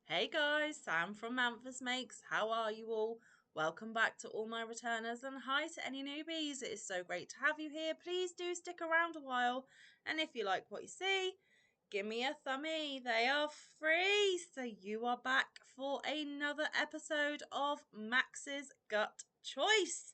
Hey guys, Sam from Manfa's Makes. How are you all? Welcome back to all my returners and hi to any newbies. It is so great to have you here. Please do stick around a while. And if you like what you see, give me a thumbie. They are free. So you are back for another episode of Max's Gut Choice.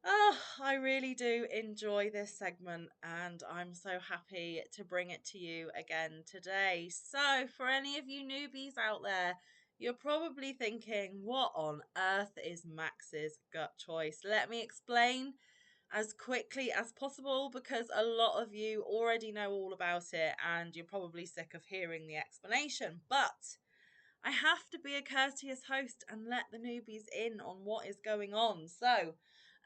Oh, I really do enjoy this segment and I'm so happy to bring it to you again today. So, for any of you newbies out there, you're probably thinking, what on earth is Max's gut choice? Let me explain as quickly as possible because a lot of you already know all about it and you're probably sick of hearing the explanation. But I have to be a courteous host and let the newbies in on what is going on. So,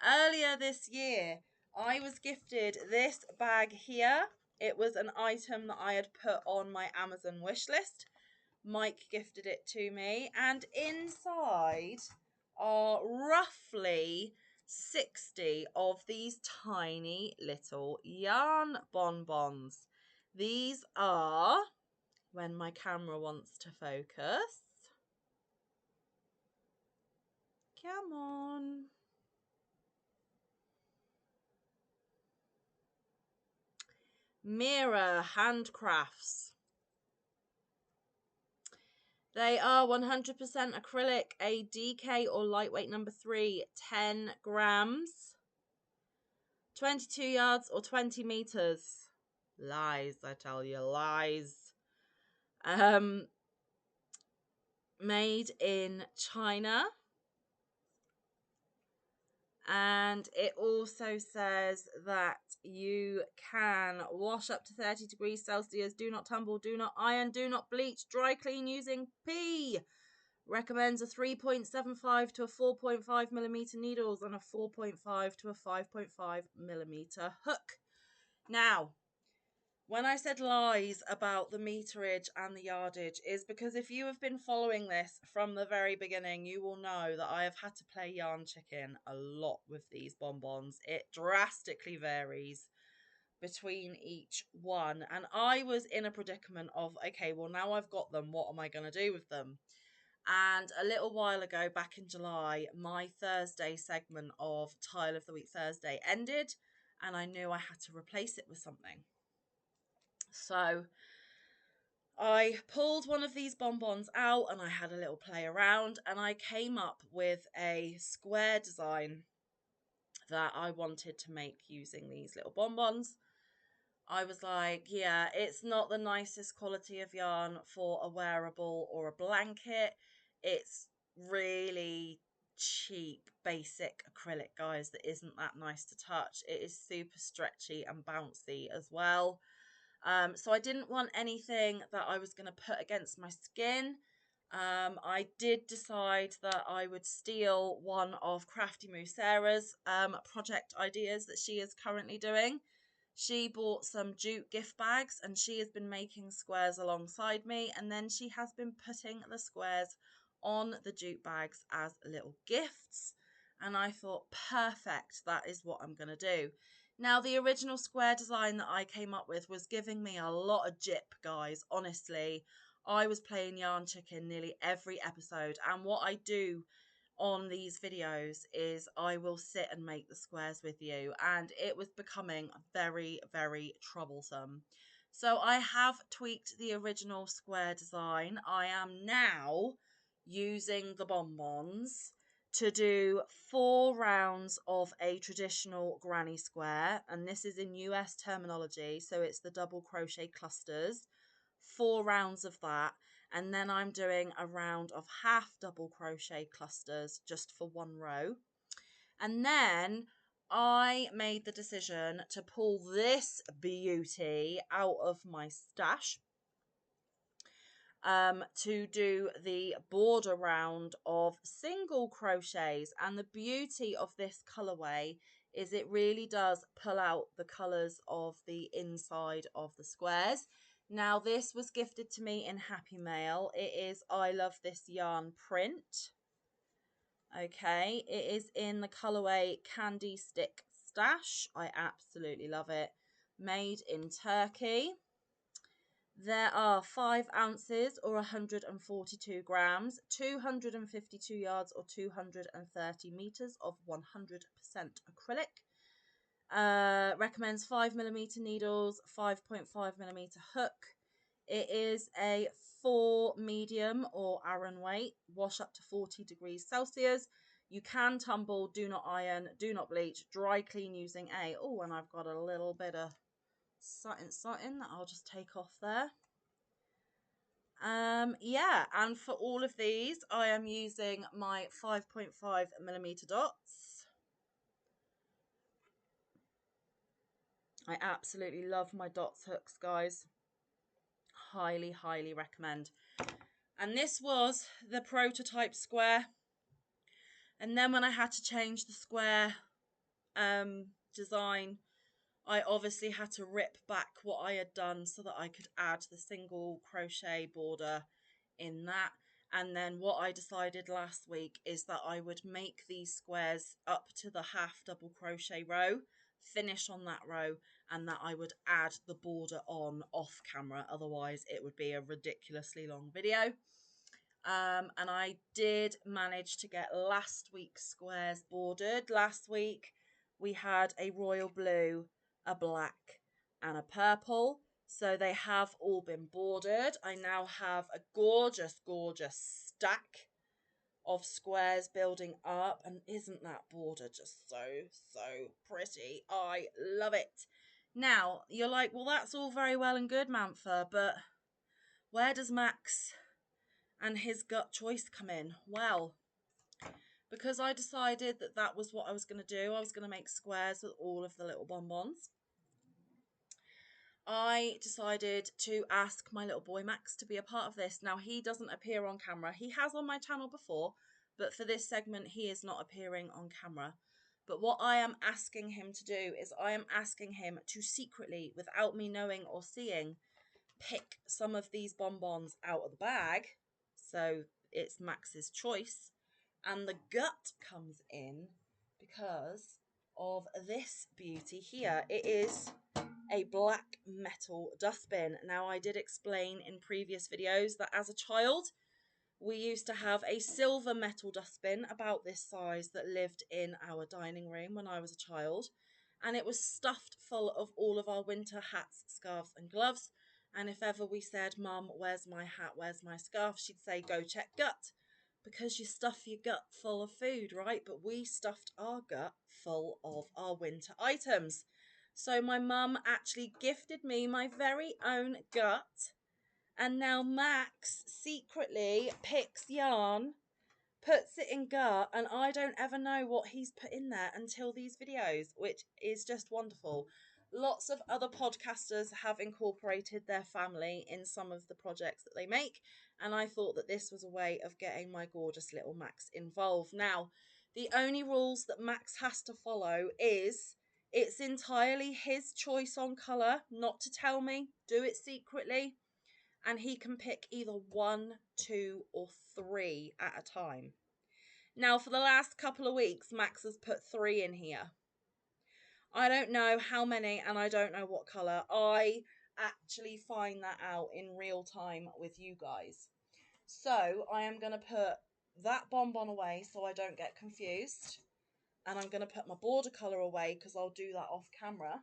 earlier this year, I was gifted this bag here. It was an item that I had put on my Amazon wish list. Mike gifted it to me, and inside are roughly 60 of these tiny little yarn bonbons. These are, when my camera wants to focus, come on. Mira handcrafts. They are 100% acrylic, a DK or lightweight number 3, 10 grams, 22 yards or 20 meters. Lies, I tell you, lies. Made in China. And it also says that you can wash up to 30 degrees Celsius, do not tumble, do not iron, do not bleach, dry clean using P. Recommends a 3.75 to a 4.5 millimeter needles and a 4.5 to a 5.5 millimeter hook. Now, when I said lies about the meterage and the yardage is because if you have been following this from the very beginning, you will know that I have had to play yarn chicken a lot with these bonbons. It drastically varies between each one. And I was in a predicament of, okay, well, now I've got them, what am I going to do with them? And a little while ago, back in July, my Thursday segment of Tile of the Week Thursday ended, and I knew I had to replace it with something. So I pulled one of these bonbons out and I had a little play around and I came up with a square design that I wanted to make using these little bonbons. I was like, yeah, it's not the nicest quality of yarn for a wearable or a blanket. It's really cheap, basic acrylic, guys, that isn't that nice to touch. It is super stretchy and bouncy as well. So I didn't want anything that I was going to put against my skin. I did decide that I would steal one of Crafty Moo Sarah's project ideas that she is currently doing. She bought some jute gift bags and she has been making squares alongside me, and then she has been putting the squares on the jute bags as little gifts. And I thought, perfect, that is what I'm going to do. Now, the original square design that I came up with was giving me a lot of jip, guys. Honestly, I was playing yarn chicken nearly every episode. And what I do on these videos is I will sit and make the squares with you. And it was becoming very, very troublesome. So I have tweaked the original square design. I am now using the bonbons to do 4 rounds of a traditional granny square, and this is in US terminology, so it's the double crochet clusters. 4 rounds of that, and then I'm doing a round of half double crochet clusters just for 1 row. And then I made the decision to pull this beauty out of my stash to do the border round of single crochets. And the beauty of this colorway is it really does pull out the colors of the inside of the squares. Now, this was gifted to me in Happy Mail. It is I Love This Yarn print. Okay, it is in the colorway Candy Stick Stash. I absolutely love it. Made in Turkey. There are 5 ounces or 142 grams, 252 yards or 230 meters of 100% acrylic. Recommends 5mm needles, 5.5mm hook. It is a 4 medium or Aran weight. Wash up to 40 degrees Celsius. You can tumble, do not iron, do not bleach, dry clean using a... Oh, and I've got a little bit of satin that I'll just take off there. Yeah, and for all of these, I am using my 5.5mm dots. I absolutely love my dots hooks, guys. Highly, highly recommend. And this was the prototype square. And then when I had to change the square design, I obviously had to rip back what I had done so that I could add the single crochet border in that. And then what I decided last week is that I would make these squares up to the half double crochet row, finish on that row, and that I would add the border on off camera. Otherwise it would be a ridiculously long video. And I did manage to get last week's squares bordered. Last week we had a royal blue, a black and a purple. So they have all been bordered. I now have a gorgeous, gorgeous stack of squares building up. And isn't that border just so, so pretty? I love it. Now, you're like, well, that's all very well and good, Manfa, but where does Max and his gut choice come in? Well, because I decided that that was what I was going to do. I was going to make squares with all of the little bonbons. I decided to ask my little boy Max to be a part of this. Now, he doesn't appear on camera. He has on my channel before, but for this segment, he is not appearing on camera. But what I am asking him to do is I am asking him to secretly, without me knowing or seeing, pick some of these bonbons out of the bag. So it's Max's choice. And the gut comes in because of this beauty here. It is a black metal dustbin. Now, I did explain in previous videos that as a child, we used to have a silver metal dustbin about this size that lived in our dining room when I was a child. And it was stuffed full of all of our winter hats, scarves and gloves. And if ever we said, Mum, where's my hat, where's my scarf? She'd say, go check gut. Because you stuff your gut full of food, right? But we stuffed our gut full of our winter items. So my mum actually gifted me my very own gut. And now Max secretly picks yarn, puts it in gut, and I don't ever know what he's put in there until these videos, which is just wonderful. Lots of other podcasters have incorporated their family in some of the projects that they make, and I thought that this was a way of getting my gorgeous little Max involved. Now, the only rules that Max has to follow is it's entirely his choice on colour, not to tell me, do it secretly, and he can pick either 1, 2 or 3 at a time. Now, for the last couple of weeks, Max has put 3 in here. I don't know how many and I don't know what colour. I actually find that out in real time with you guys. So I am going to put that bonbon away so I don't get confused. And I'm going to put my border colour away because I'll do that off camera.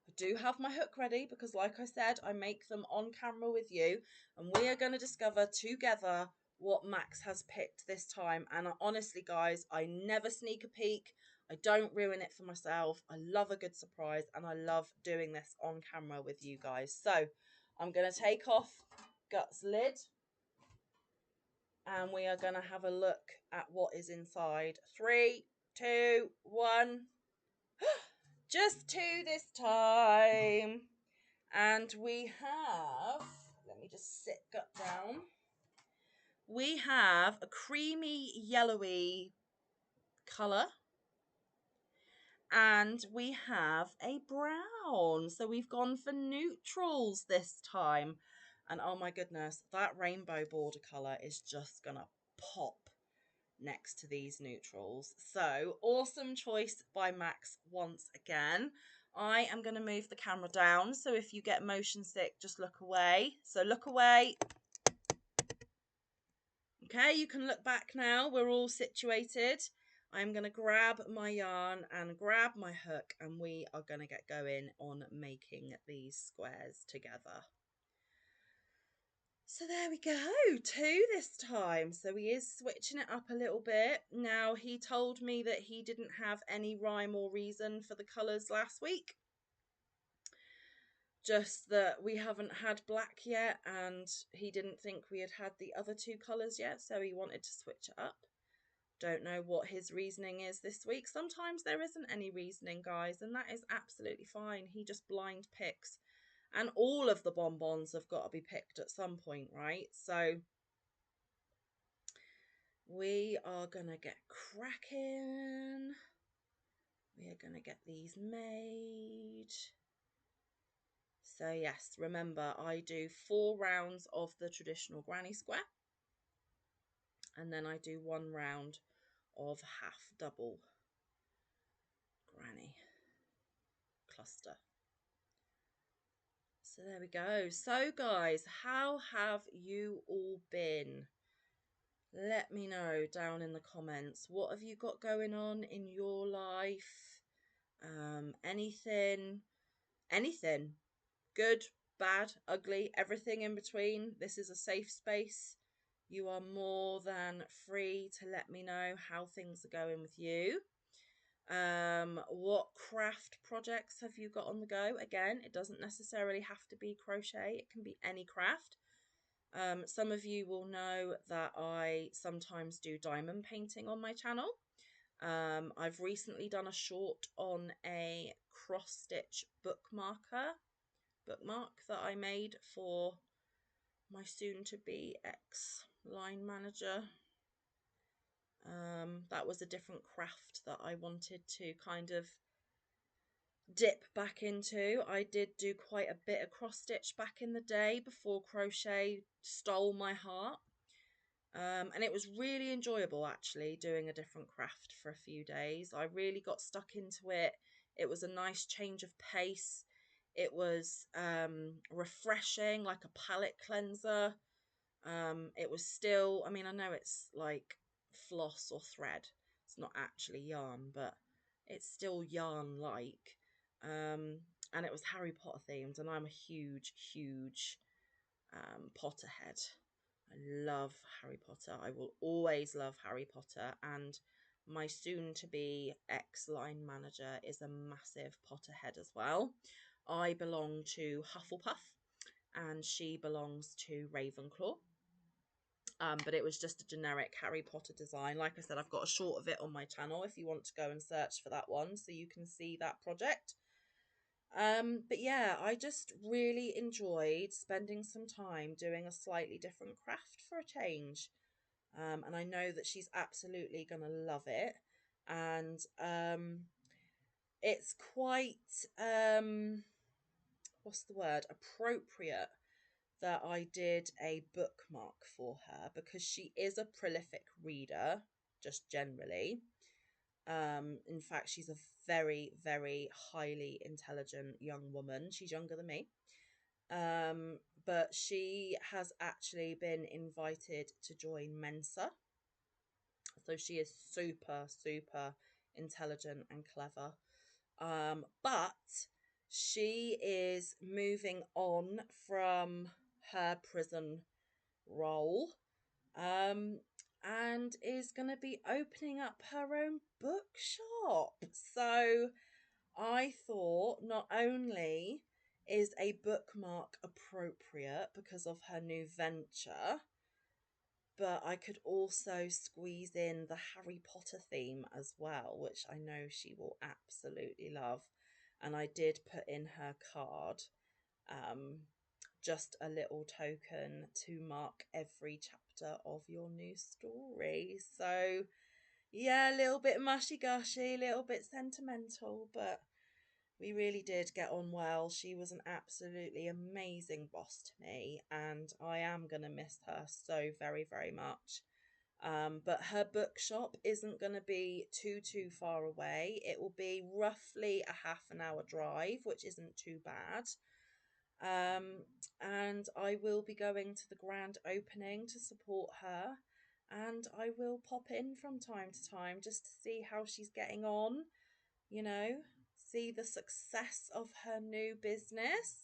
I do have my hook ready because, like I said, I make them on camera with you. And we are going to discover together what Max has picked this time. And honestly, guys, I never sneak a peek. I don't ruin it for myself. I love a good surprise and I love doing this on camera with you guys. So I'm going to take off Gut's lid and we are going to have a look at what is inside. 3, 2, 1. Just 2 this time. And we have, let me just sit Gut down. We have a creamy yellowy colour. And we have a brown. So we've gone for neutrals this time. And oh my goodness, that rainbow border colour is just going to pop next to these neutrals. So awesome choice by Max once again. I am going to move the camera down, so if you get motion sick, just look away. So look away. Okay, you can look back now. We're all situated. I'm going to grab my yarn and grab my hook, and we are going to get going on making these squares together. So there we go, 2 this time. So he is switching it up a little bit. Now, he told me that he didn't have any rhyme or reason for the colours last week. Just that we haven't had black yet, and he didn't think we had the other 2 colours yet, so he wanted to switch it up. Don't know what his reasoning is this week. Sometimes there isn't any reasoning, guys, and that is absolutely fine. He just blind picks. And all of the bonbons have got to be picked at some point, right? So we are going to get cracking. We are going to get these made. So yes, remember, I do 4 rounds of the traditional granny square. And then I do 1 round of half double granny cluster. So there we go. So guys, how have you all been? Let me know down in the comments. What have you got going on in your life? Anything good, bad, ugly, everything in between. This is a safe space. You are more than free to let me know how things are going with you. What craft projects have you got on the go? Again, it doesn't necessarily have to be crochet. It can be any craft. Some of you will know that I sometimes do diamond painting on my channel. I've recently done a short on a cross-stitch bookmark that I made for my soon-to-be ex-line manager. That was a different craft that I wanted to kind of dip back into. I did do quite a bit of cross stitch back in the day before crochet stole my heart. And it was really enjoyable actually doing a different craft for a few days. I really got stuck into it. It was a nice change of pace. It was refreshing, like a palette cleanser. It was still, I mean, I know it's like floss or thread. It's not actually yarn, but it's still yarn-like. And it was Harry Potter themed, and I'm a huge, huge Potterhead. I love Harry Potter. I will always love Harry Potter, and my soon-to-be ex-line manager is a massive Potterhead as well. I belong to Hufflepuff, and she belongs to Ravenclaw. But it was just a generic Harry Potter design. Like I said, I've got a short of it on my channel if you want to go and search for that one so you can see that project. But yeah, I just really enjoyed spending some time doing a slightly different craft for a change. And I know that she's absolutely going to love it. And it's quite, what's the word, appropriate that I did a bookmark for her because she is a prolific reader, just generally. In fact, she's a very, very highly intelligent young woman. She's younger than me. But she has actually been invited to join Mensa. So she is super, super intelligent and clever. But she is moving on from her prison role, and is going to be opening up her own bookshop. So I thought not only is a bookmark appropriate because of her new venture, but I could also squeeze in the Harry Potter theme as well, which I know she will absolutely love. And I did put in her card just a little token to mark every chapter of your new story. So yeah, a little bit mushy-gushy, a little bit sentimental, but we really did get on well. She was an absolutely amazing boss to me, and I am going to miss her so very, very much. But her bookshop isn't going to be too far away. It will be roughly a half an hour drive, which isn't too bad. Um, and I will be going to the grand opening to support her. And I will pop in from time to time just to see how she's getting on, you know, see the success of her new business.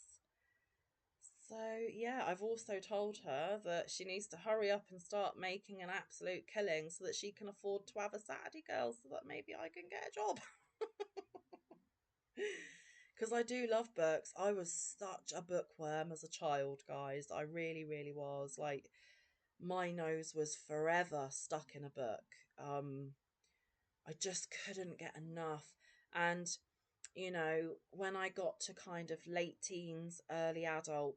So, yeah, I've also told her that she needs to hurry up and start making an absolute killing so that she can afford to have a Saturday girl so that maybe I can get a job. Because I do love books. I was such a bookworm as a child, guys. I really, really was. Like, my nose was forever stuck in a book. I just couldn't get enough. And, when I got to kind of late teens, early adult,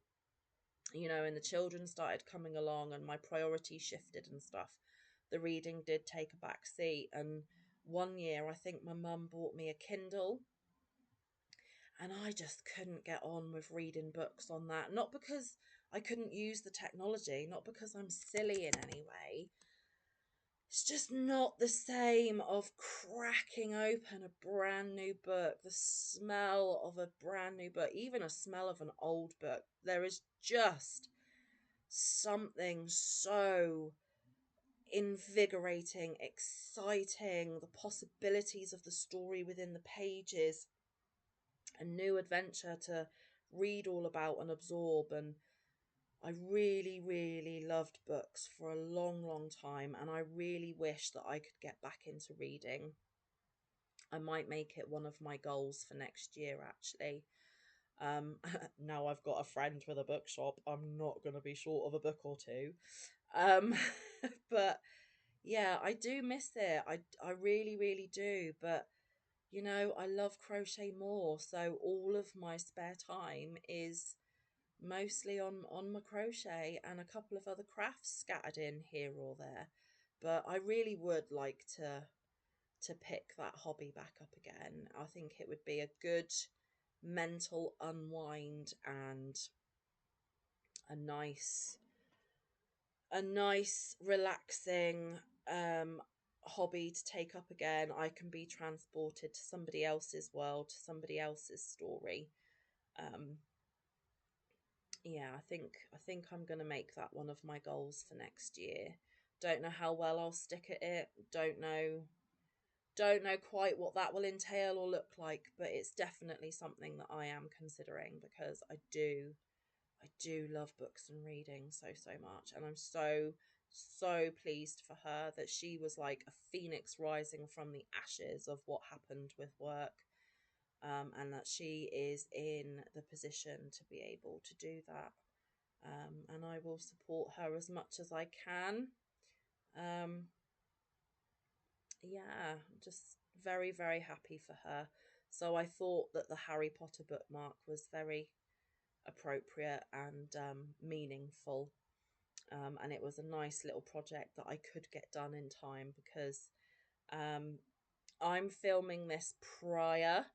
and the children started coming along and my priorities shifted and stuff, the reading did take a back seat. And one year, I think my mum bought me a Kindle, and I just couldn't get on with reading books on that. Not because I couldn't use the technology, not because I'm silly in any way. It's just not the same of cracking open a brand new book, the smell of a brand new book, even a smell of an old book. There is just something so invigorating, exciting, the possibilities of the story within the pages, a new adventure to read all about and absorb. And I really, really loved books for a long time, and I really wish that I could get back into reading. I might make it one of my goals for next year, actually. Now I've got a friend with a bookshop, I'm not going to be short of a book or two. Um, but yeah, I do miss it. I really, really do. But I love crochet more, so all of my spare time is mostly on my crochet and a couple of other crafts scattered in here or there. But I really would like to pick that hobby back up again. I think it would be a good mental unwind and a nice relaxing hobby to take up again. I can be transported to somebody else's world, to somebody else's story. um yeah, I think I'm going to make that one of my goals for next year. Don't know how well I'll stick at it. Don't know quite what that will entail or look like, but it's definitely something that I am considering, because I do love books and reading so much. And I'm so pleased for her that she was like a phoenix rising from the ashes of what happened with work. And that she is in the position to be able to do that. And I will support her as much as I can. Um, yeah, just very, very happy for her. So I thought that the Harry Potter bookmark was very appropriate and meaningful. And it was a nice little project that I could get done in time, because um, I'm filming this prior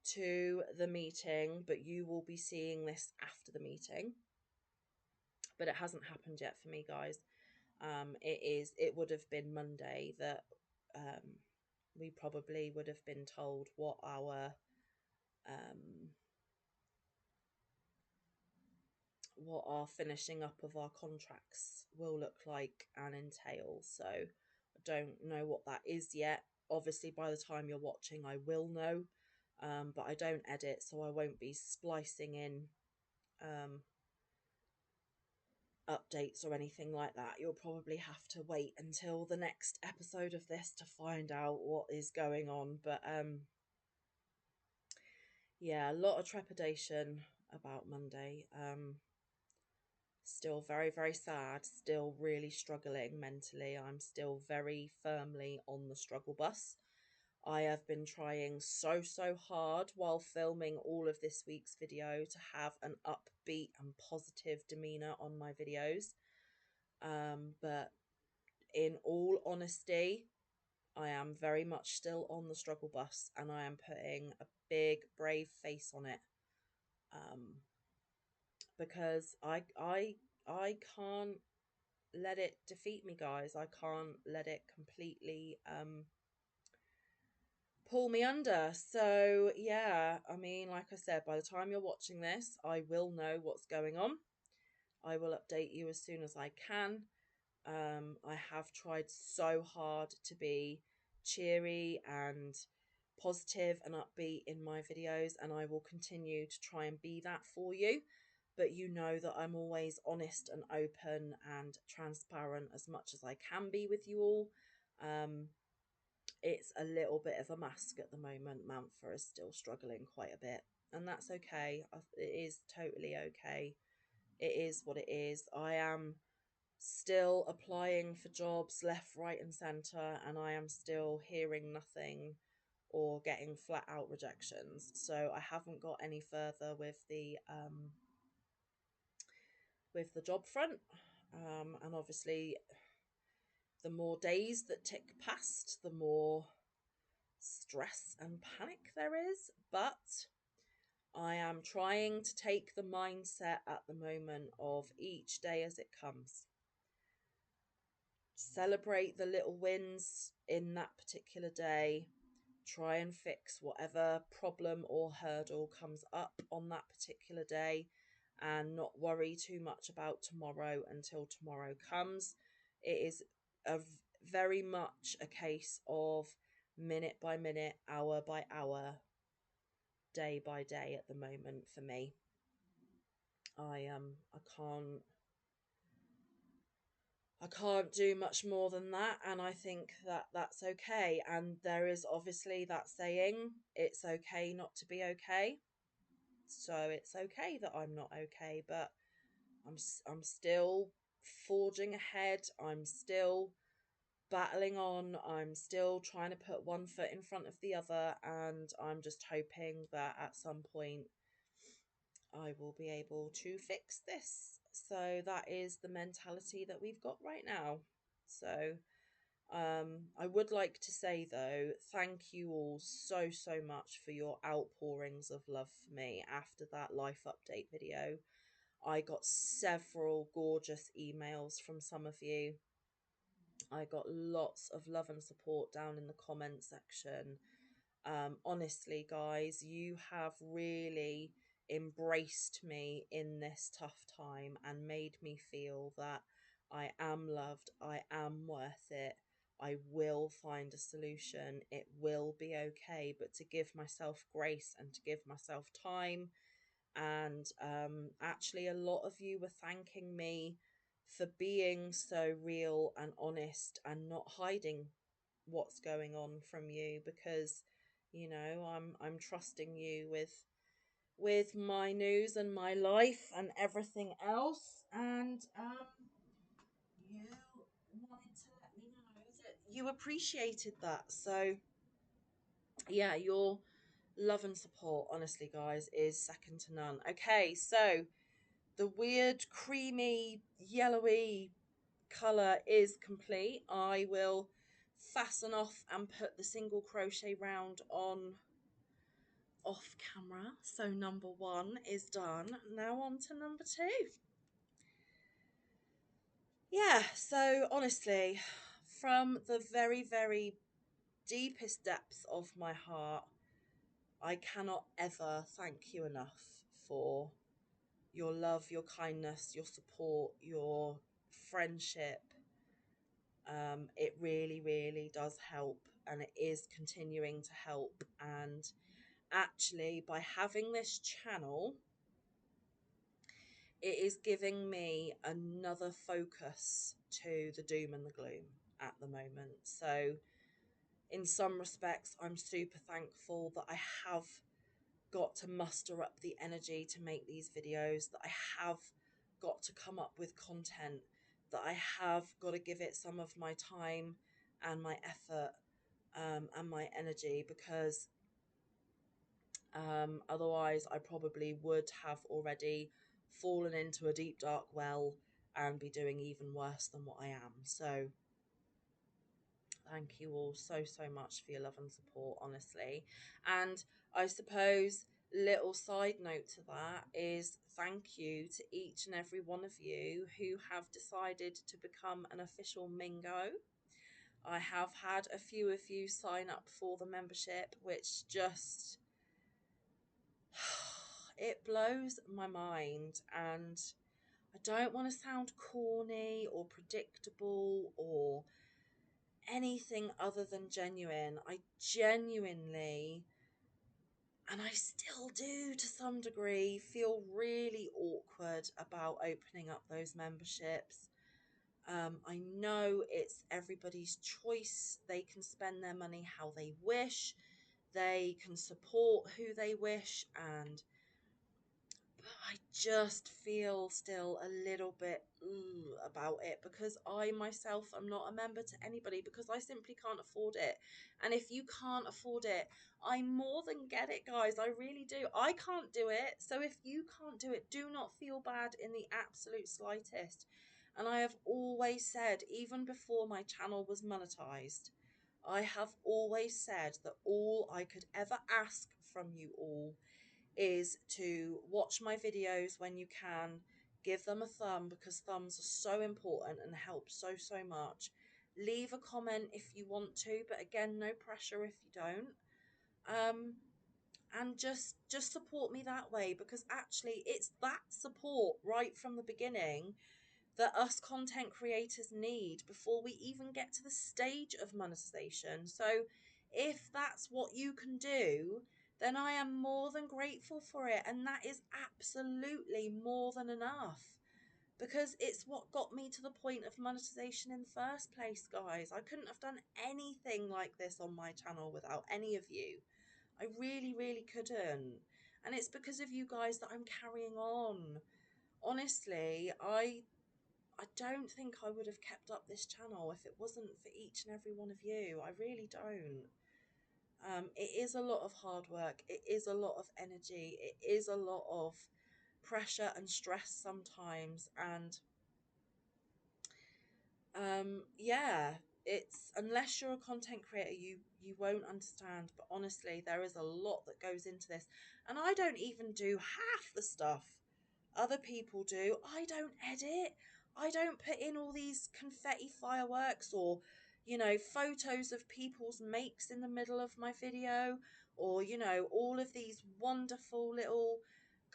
to the meeting, but you will be seeing this after the meeting. But it hasn't happened yet for me, guys. It would have been Monday that we probably would have been told um, what our finishing up of our contracts will look like and entail. So I don't know what that is yet. Obviously, by the time you're watching, I will know. But I don't edit, so I won't be splicing in um, updates or anything like that. You'll probably have to wait until the next episode of this to find out what is going on. But yeah, a lot of trepidation about Monday. Still very, very sad, still really struggling mentally. I'm still very firmly on the struggle bus. I have been trying so hard while filming all of this week's video to have an upbeat and positive demeanor on my videos. But in all honesty, I am very much still on the struggle bus, and I am putting a big, brave face on it. Because I can't let it defeat me, guys. I can't let it completely pull me under. So yeah, I mean, like I said, by the time you're watching this, I will know what's going on. I will update you as soon as I can. I have tried so hard to be cheery and positive and upbeat in my videos, and I will continue to try and be that for you. But you know that I'm always honest and open and transparent as much as I can be with you all. It's a little bit of a mask at the moment. Manfa is still struggling quite a bit, and that's okay. It is totally okay. It is what it is. I am still applying for jobs left, right, and centre, and I am still hearing nothing or getting flat out rejections. So I haven't got any further with the job front. And obviously, the more days that tick past, the more stress and panic there is. But I am trying to take the mindset at the moment of each day as it comes. Celebrate the little wins in that particular day. Try and fix whatever problem or hurdle comes up on that particular day, and not worry too much about tomorrow until tomorrow comes. It is very much a case of minute by minute, hour by hour, day by day at the moment for me. I can't do much more than that, and I think that that's okay. And there is obviously that saying, it's okay not to be okay. So it's okay that I'm not okay, but I'm still forging ahead. I'm still battling on. I'm still trying to put one foot in front of the other, and I'm just hoping that at some point I will be able to fix this. So that is the mentality that we've got right now. So I would like to say though, thank you all so much for your outpourings of love for me after that life update video. I got several gorgeous emails from some of you. I got lots of love and support down in the comment section. Honestly, guys, you have really embraced me in this tough time and made me feel that I am loved, I am worth it. I will find a solution. It will be okay, but to give myself grace and to give myself time. And actually, a lot of you were thanking me for being so real and honest and not hiding what's going on from you, because I'm trusting you with my news and my life and everything else. And you wanted to let me know that you appreciated that. So yeah, your love and support, honestly, guys, is second to none. Okay, so the weird creamy yellowy colour is complete. I will fasten off and put the single crochet round on off camera. So number 1 is done. Now on to number 2. Yeah, so honestly, from the very, very deepest depths of my heart, I cannot ever thank you enough for your love, your kindness, your support, your friendship. It really, really does help, and it is continuing to help. And actually, by having this channel, it is giving me another focus to the doom and the gloom at the moment. So in some respects, I'm super thankful that I have got to muster up the energy to make these videos, that I have got to come up with content, that I have got to give it some of my time and my effort and my energy, because otherwise I probably would have already fallen into a deep dark well and be doing even worse than what I am. So thank you all so much for your love and support, honestly. And I suppose little side note to that is thank you to each and every one of you who have decided to become an official Mingo. I have had a few of you sign up for the membership, which just it blows my mind. And I don't want to sound corny or predictable or anything other than genuine. I genuinely, and I still do to some degree, feel really awkward about opening up those memberships. I know it's everybody's choice. They can spend their money how they wish. They can support who they wish, and I just feel still a little bit about it because I myself am not a member to anybody because I simply can't afford it. And if you can't afford it, I more than get it, guys. I really do. I can't do it. So if you can't do it, do not feel bad in the absolute slightest. And I have always said, even before my channel was monetized, I have always said that all I could ever ask from you all is to watch my videos when you can, give them a thumb because thumbs are so important and help so much. Leave a comment if you want to, but again, no pressure if you don't. And just support me that way, because actually it's that support right from the beginning that us content creators need before we even get to the stage of monetization. So if that's what you can do, then I am more than grateful for it. And that is absolutely more than enough, because it's what got me to the point of monetization in the first place, guys. I couldn't have done anything like this on my channel without any of you. I really couldn't. And it's because of you guys that I'm carrying on. Honestly, I don't think I would have kept up this channel if it wasn't for each and every one of you. I really don't. It is a lot of hard work. It is a lot of energy. It is a lot of pressure and stress sometimes. And yeah, it's, unless you're a content creator, you won't understand. But honestly, there is a lot that goes into this. And I don't even do half the stuff other people do. I don't edit. I don't put in all these confetti fireworks or, you know, photos of people's makes in the middle of my video, or, you know, all of these wonderful little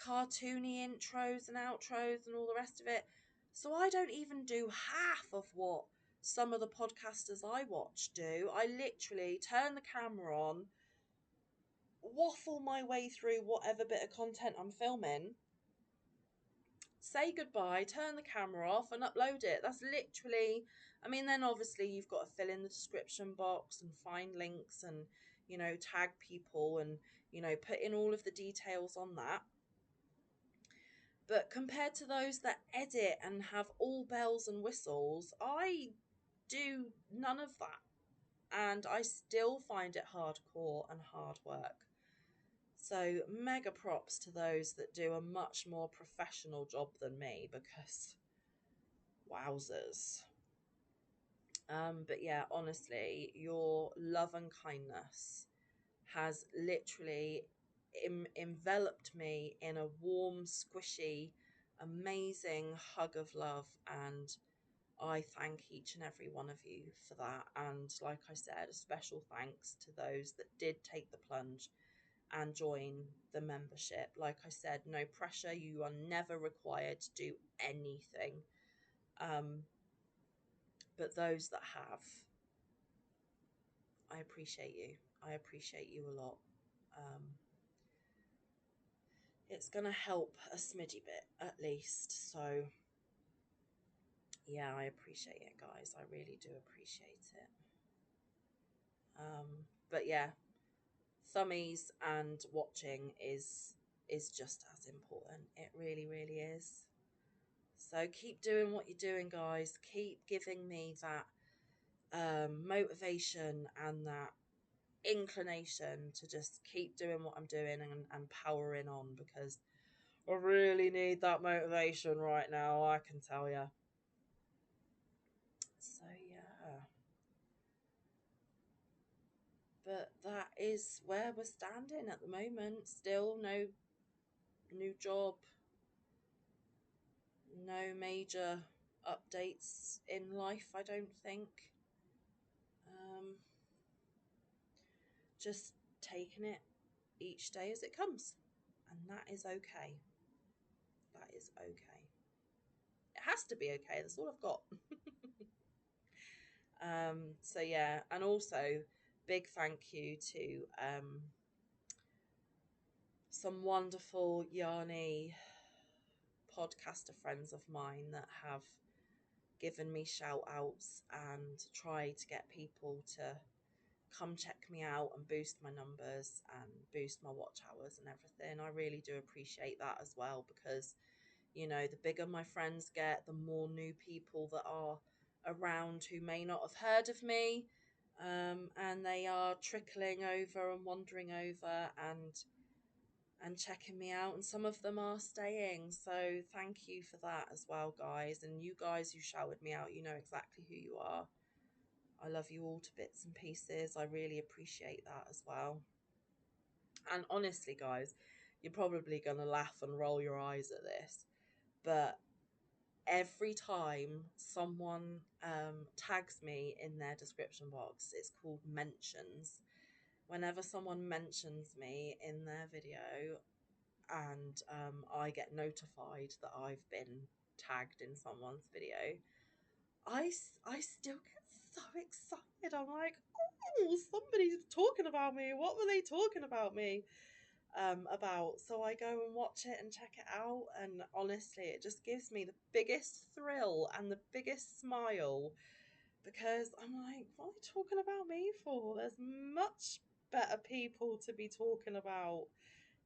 cartoony intros and outros and all the rest of it. So I don't even do half of what some of the podcasters I watch do. I literally turn the camera on, waffle my way through whatever bit of content I'm filming, say goodbye, turn the camera off and upload it. That's literally, I mean, then obviously you've got to fill in the description box and find links and, you know, tag people and, you know, put in all of the details on that. But compared to those that edit and have all bells and whistles, I do none of that. And I still find it hardcore and hard work. So mega props to those that do a much more professional job than me, because wowzers. But yeah, honestly, your love and kindness has literally enveloped me in a warm, squishy, amazing hug of love. And I thank each and every one of you for that. And like I said, a special thanks to those that did take the plunge and join the membership. Like I said, no pressure. You are never required to do anything. But those that have, I appreciate you. I appreciate you a lot. It's going to help a smidgy bit at least. So yeah, I appreciate it, guys. I really do appreciate it. But yeah, thummies and watching is just as important. It really is. So keep doing what you're doing, guys. Keep giving me that motivation and that inclination to just keep doing what I'm doing and powering on, because I really need that motivation right now, I can tell you. So yeah. But that is where we're standing at the moment. Still no new job, no major updates in life, I don't think. Just taking it each day as it comes. And that is okay. That is okay. It has to be okay. That's all I've got. So yeah, and also big thank you to some wonderful Yarny podcaster friends of mine that have given me shout outs and tried to get people to come check me out and boost my numbers and boost my watch hours and everything. I really do appreciate that as well, because you know, the bigger my friends get, the more new people that are around who may not have heard of me, and they are trickling over and wandering over and checking me out, and some of them are staying. So thank you for that as well, guys. And you guys who shouted me out, you know exactly who you are. I love you all to bits and pieces. I really appreciate that as well. And honestly, guys, you're probably going to laugh and roll your eyes at this, but every time someone tags me in their description box, it's called mentions. Whenever someone mentions me in their video, and I get notified that I've been tagged in someone's video, I still get so excited. I'm like, oh, somebody's talking about me. What were they talking about me about? So I go and watch it and check it out, and honestly, it just gives me the biggest thrill and the biggest smile, because I'm like, what are they talking about me for? There's much better people to be talking about.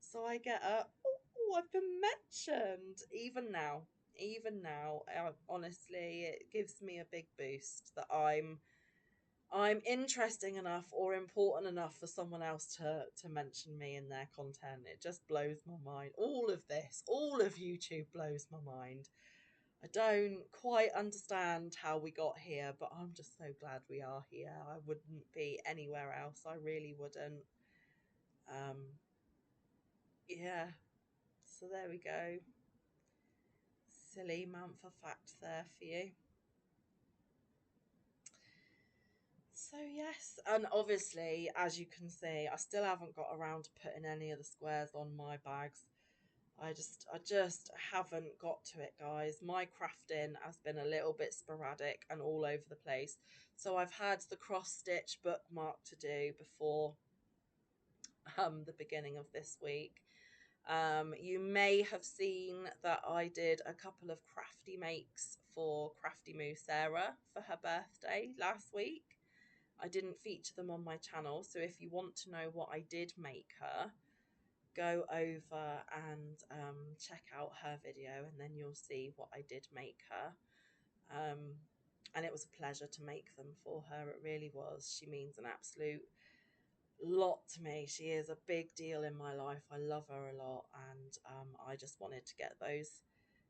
So I get a, oh, I've been mentioned. Even now, honestly, it gives me a big boost that I'm interesting enough or important enough for someone else to mention me in their content. It just blows my mind. All of this, all of YouTube blows my mind. I don't quite understand how we got here, but I'm just so glad we are here. I wouldn't be anywhere else. I really wouldn't. Um, yeah. So there we go. Silly Manfa fact there for you. So yes, and obviously, as you can see, I still haven't got around to putting any of the squares on my bags. I just haven't got to it, guys. My crafting has been a little bit sporadic and all over the place. So I've had the cross stitch bookmark to do before the beginning of this week. You may have seen that I did a couple of crafty makes for Crafty Moo Sarah for her birthday last week. I didn't feature them on my channel, so if you want to know what I did make her, go over and check out her video, and then you'll see what I did make her. And it was a pleasure to make them for her. It really was. She means an absolute lot to me. She is a big deal in my life. I love her a lot, and I just wanted to get those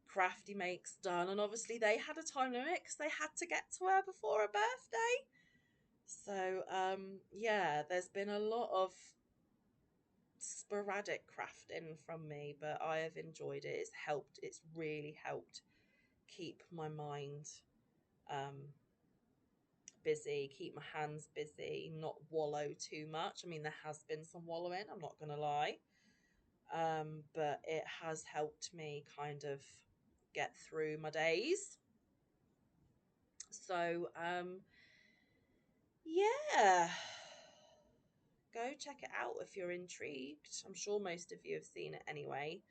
crafty makes done. And obviously they had a time limit because they had to get to her before her birthday. So yeah, there's been a lot of sporadic crafting from me, but I have enjoyed it. It's really helped keep my mind busy, keep my hands busy, not wallow too much. I mean, there has been some wallowing, I'm not gonna lie, but it has helped me kind of get through my days. So yeah, go check it out if you're intrigued. I'm sure most of you have seen it anyway.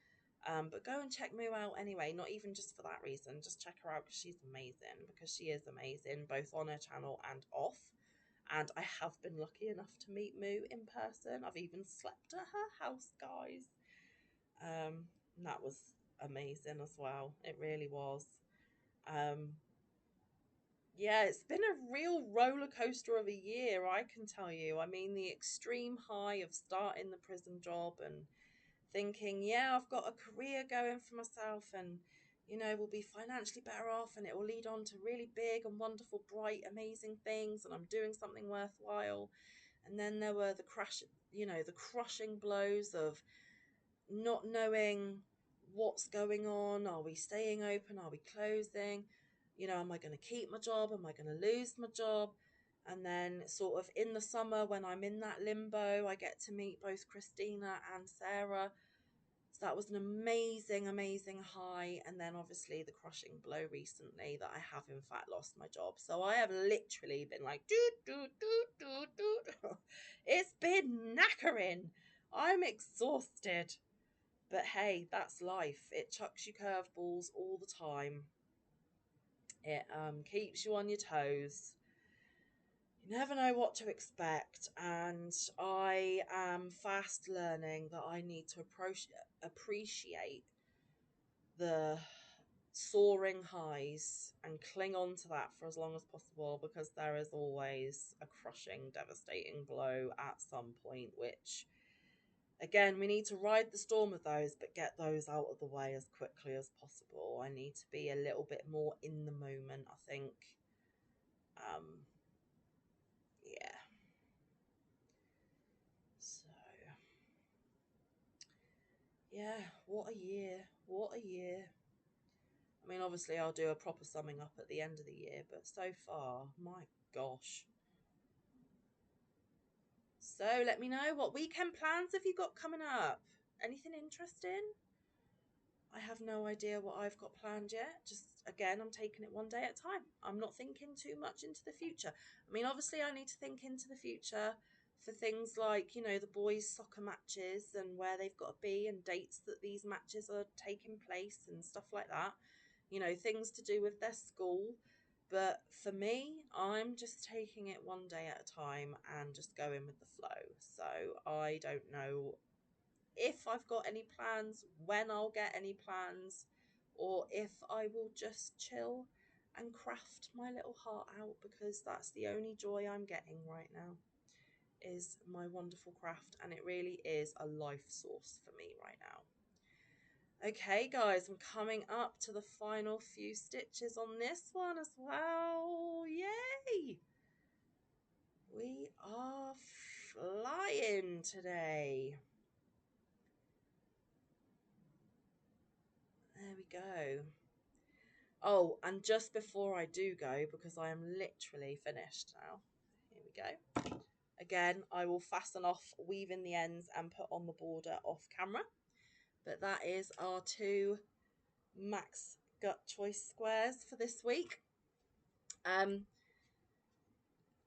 But go and check Moo out anyway, not even just for that reason. Just check her out because she's amazing, because she is amazing, both on her channel and off. And I have been lucky enough to meet Moo in person. I've even slept at her house, guys. And that was amazing as well. It really was. Yeah, it's been a real roller coaster of a year, I can tell you. I mean, the extreme high of starting the prison job and thinking, yeah, I've got a career going for myself, and, you know, we'll be financially better off, and it will lead on to really big and wonderful, bright, amazing things, and I'm doing something worthwhile. And then there were the crushing blows of not knowing what's going on. Are we staying open? Are we closing? Am I going to keep my job? Am I going to lose my job? And then sort of in the summer when I'm in that limbo, I get to meet both Christina and Sarah. So that was an amazing, amazing high. And then obviously the crushing blow recently that I have in fact lost my job. So I have literally been like, it's been knackering. I'm exhausted. But hey, that's life. It chucks you curveballs all the time. It keeps you on your toes. You never know what to expect, and I am fast learning that I need to appreciate the soaring highs and cling on to that for as long as possible, because there is always a crushing, devastating blow at some point, which, again, we need to ride the storm of those, but get those out of the way as quickly as possible. I need to be a little bit more in the moment, I think. Yeah. So, yeah, what a year. What a year. I mean, obviously I'll do a proper summing up at the end of the year, but so far, my gosh. So let me know, what weekend plans have you got coming up? Anything interesting? I have no idea what I've got planned yet. Just, again, I'm taking it one day at a time. I'm not thinking too much into the future. I mean, obviously I need to think into the future for things like, the boys' soccer matches and where they've got to be and dates that these matches are taking place and stuff like that. Things to do with their school. But for me, I'm just taking it one day at a time and just going with the flow. So I don't know if I've got any plans, when I'll get any plans, or if I will just chill and craft my little heart out, because that's the only joy I'm getting right now, is my wonderful craft, and it really is a life source for me right now. Okay, guys, I'm coming up to the final few stitches on this one as well. Yay! We are flying today. There we go. Oh, and just before I do go, because I am literally finished now, here we go. Again, I will fasten off, weave in the ends and put on the border off camera. But that is our 2 Max Gutt Choice squares for this week.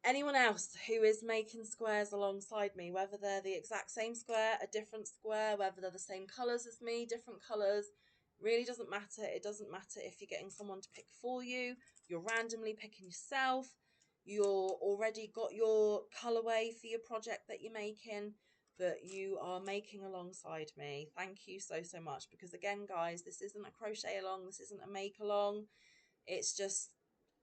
Anyone else who is making squares alongside me, whether they're the exact same square, a different square, whether they're the same colours as me, different colours, really doesn't matter. It doesn't matter if you're getting someone to pick for you, you're randomly picking yourself, you're already got your colourway for your project that you're making, but you are making alongside me. Thank you so, so much, because again, guys, this isn't a crochet along, this isn't a make along. It's just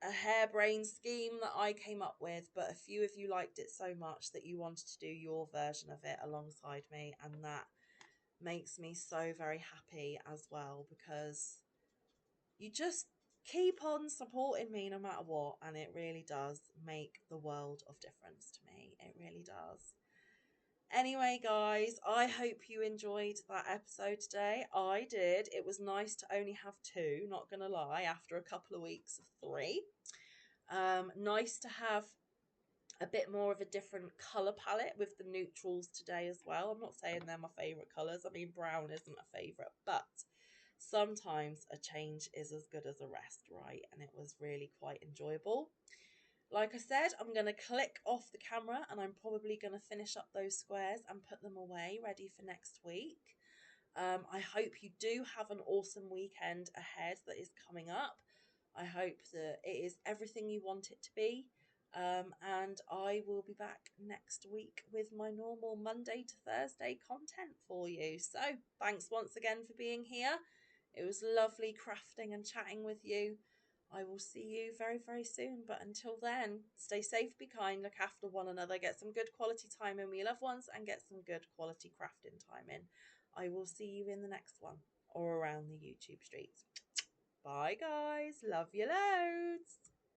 a harebrained scheme that I came up with, but a few of you liked it so much that you wanted to do your version of it alongside me, and that makes me so very happy as well, because you just keep on supporting me no matter what, and it really does make the world of difference to me. It really does. Anyway, guys, I hope you enjoyed that episode today. I did. It was nice to only have 2, not gonna lie, after a couple of weeks of 3. Nice to have a bit more of a different colour palette with the neutrals today as well. I'm not saying they're my favourite colours. I mean, brown isn't a favourite, but sometimes a change is as good as a rest, right? And it was really quite enjoyable. Like I said, I'm going to click off the camera and I'm probably going to finish up those squares and put them away ready for next week. I hope you do have an awesome weekend ahead that is coming up. I hope that it is everything you want it to be. And I will be back next week with my normal Monday to Thursday content for you. So thanks once again for being here. It was lovely crafting and chatting with you. I will see you very, very soon. But until then, stay safe, be kind, look after one another, get some good quality time in with your loved ones, and get some good quality crafting time in. I will see you in the next one or around the YouTube streets. Bye, guys. Love you loads.